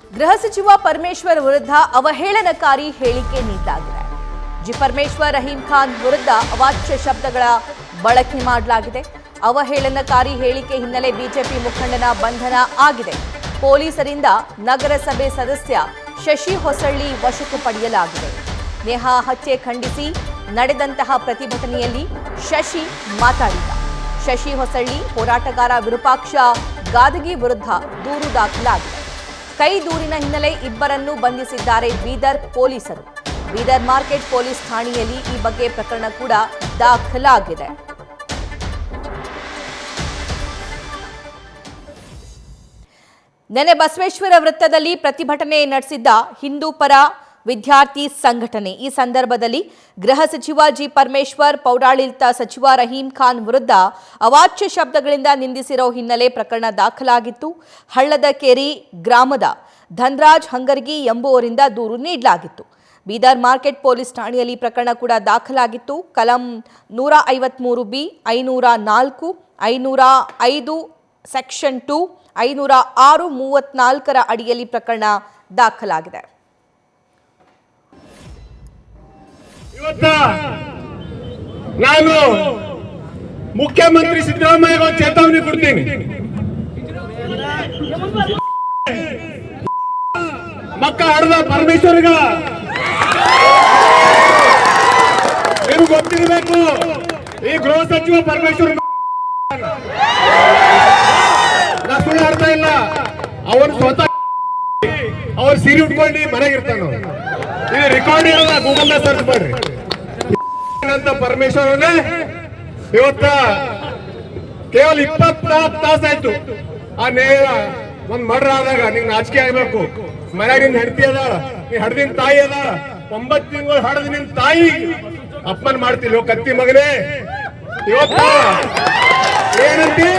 ಗೃಹ ಸಚಿವ ಪರಮೇಶ್ವರ್ ವಿರುದ್ಧ ಅವಹೇಳನಕಾರಿ ಹೇಳಿಕೆ ನೀಡಲಾಗಿದೆ. ಪರಮೇಶ್ವರ್ ರಹೀಂ ಖಾನ್ ವಿರುದ್ಧ ಅವಾಚ್ಯ ಶಬ್ದಗಳ ಬಳಕೆ ಮಾಡಲಾಗಿದೆ. ಅವಹೇಳನಕಾರಿ ಹೇಳಿಕೆ ಹಿನ್ನೆಲೆ ಬಿಜೆಪಿ ಮುಖಂಡನ ಬಂಧನ ಆಗಿದೆ. ಪೊಲೀಸರಿಂದ ನಗರಸಭೆ ಸದಸ್ಯ ಶಶಿ ಹೊಸಳ್ಳಿ ವಶಕ್ಕೆ ಪಡೆಯಲಾಗಿದೆ. ನೇಹಾ ಹತ್ಯೆ ಖಂಡಿಸಿ ನಡೆದಂತಹ ಪ್ರತಿಭಟನೆಯಲ್ಲಿ ಶಶಿ ಮಾತಾಡಿದ. ಶಶಿ ಹೊಸಳ್ಳಿ ಹೋರಾಟಗಾರ ವಿರೂಪಾಕ್ಷ ಗಾದಗಿ ವಿರುದ್ಧ ದೂರು ದಾಖಲಾಗಿದೆ. ಕೈ ದೂರಿನ ಹಿನ್ನೆಲೆ ಇಬ್ಬರನ್ನು ಬಂಧಿಸಿದ್ದಾರೆ ಬೀದರ್ ಪೊಲೀಸರು. ಬೀದರ್ ಮಾರ್ಕೆಟ್ ಪೊಲೀಸ್ ಠಾಣೆಯಲ್ಲಿ ಈ ಬಗ್ಗೆ ಪ್ರಕರಣ ಕೂಡ ದಾಖಲಾಗಿದೆ. ನೆನೆ ಬಸವೇಶ್ವರ ವೃತ್ತದಲ್ಲಿ ಪ್ರತಿಭಟನೆ ನಡೆಸಿದ್ದ ಹಿಂದೂ ಪರ ವಿದ್ಯಾರ್ಥಿ ಸಂಘಟನೆ. ಈ ಸಂದರ್ಭದಲ್ಲಿ ಗೃಹ ಸಚಿವ ಪರಮೇಶ್ವರ್, ಪೌರಾಡಳಿತ ಸಚಿವ ರಹೀಂ ಖಾನ್ ವಿರುದ್ಧ ಅವಾಚ್ಯ ಶಬ್ದಗಳಿಂದ ನಿಂದಿಸಿರೋ ಹಿನ್ನೆಲೆ ಪ್ರಕರಣ ದಾಖಲಾಗಿತ್ತು. ಹಳ್ಳದ ಕೇರಿ ಗ್ರಾಮದ ಧನ್ರಾಜ್ ಹಂಗರ್ಗಿ ಎಂಬುವರಿಂದ ದೂರು ನೀಡಲಾಗಿತ್ತು. ಬೀದರ್ ಮಾರ್ಕೆಟ್ ಪೊಲೀಸ್ ಠಾಣೆಯಲ್ಲಿ ಪ್ರಕರಣ ಕೂಡ ದಾಖಲಾಗಿತ್ತು. ಕಲಂ 153B, 504, 505 ಸೆಕ್ಷನ್ 2, 506, 34 ಅಡಿಯಲ್ಲಿ ಪ್ರಕರಣ ದಾಖಲಾಗಿದೆ. ಇವತ್ತು ನಾನು ಮುಖ್ಯಮಂತ್ರಿ ಸಿದ್ದರಾಮಯ್ಯ ಚೇತಾವಣೆ ಕೊಡ್ತೀನಿ. ಮಕ್ಕ ಹಡದ ಪರಮೇಶ್ವರ್ಗ ನೀವು ಗೊತ್ತಿರಬೇಕು. ಈ ಗೃಹ ಸಚಿವ ಪರಮೇಶ್ವರ್ ನಾ ಸುಳ್ಳು ಆಡ್ತಾ ಇಲ್ಲ. ಅವನು ಸ್ವತಃ ಅವ್ರ ಸೀರೆ ಉಟ್ಕೊಂಡು ಮನೆಗಿರ್ತಾನ. ಇದು ರೆಕಾರ್ಡ್ ಇರಲ್ಲ, ಗೂಗಲ್ ಸರ್ಚ್ ಮಾಡ್ರಿ. ಅಂತ ಪರಮೇಶ್ವರನೇ ಇವತ್ತ ಕೇವಲ 24 ತಾಸಾಯ್ತು ಆ ನೇರ ಒಂದ್ ಮರ್ಡರ್ ಆದಾಗ ನಿಂಗೆ ನಾಚಿಕೆ ಆಗ್ಬೇಕು. ಮನ್ಯಾಗ ನಿನ್ ಹೆಂಡತಿ ಅದಾಳ, ನೀ ಹಡ್ದಿನ ತಾಯಿ ಅದಾಳ, 9 ತಿಂಗಳು ಹಡದ ನಿನ್ ತಾಯಿ ಅಪ್ಪನ್ ಮಾಡ್ತಿಲ್ಲ ಕತ್ತಿ ಮಗನೇ. ಇವತ್ತ ಏನಂತಿ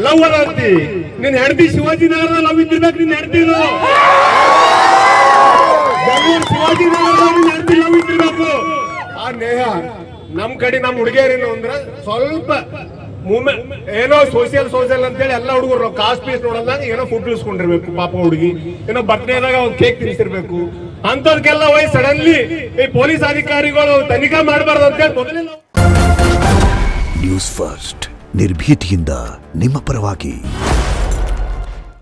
ಲವ್ ಅದಂತಿ. ನಿನ್ ಹೆಂಡತಿ ಶಿವಾಜಿನಗರದ ಲವ್ ಇದ್ದಿರ್ಬೇಕು. ನಿನ್ ಹೆಂಡತಿದು ಶಿವಾಜಿನಗರದ ಹೆಂಡತಿ ಲವ್ ಇದ್ದಿರ್ಬೇಕು. ಆ ನೇಹ ನಮ್ ಕಡೆ ನಮ್ ಹುಡುಗಿಯರೇನು ಅಂದ್ರ ಸ್ವಲ್ಪ ಏನೋ ಸೋಷಿಯಲ್ ಅಂತೇಳಿ ಎಲ್ಲ ಹುಡುಗರು ಕಾಸ್ಟ್ ಪೀಸ್ ನೋಡೋದಾಗ ಏನೋ ಫುಡ್ ಇಸ್ಕೊಂಡಿರ್ಬೇಕು. ಪಾಪ ಹುಡುಗಿ ಏನೋ ಬರ್ತ್ಡೇದಾಗ ಒಂದು ಕೇಕ್ ತಿನ್ಸಿರ್ಬೇಕು. ಅಂತದಕ್ಕೆಲ್ಲ ಹೋಗಿ ಸಡನ್ಲಿ ಈ ಪೊಲೀಸ್ ಅಧಿಕಾರಿಗಳು ತನಿಖೆ ಮಾಡಬಾರ್ದು ಅಂತೇಳಿ ಮೊದಲೇ ನ್ಯೂಸ್ ಫಸ್ಟ್ ನಿರ್ಭೀತಿಯಿಂದ ನಿಮ್ಮ ಪರವಾಗಿ.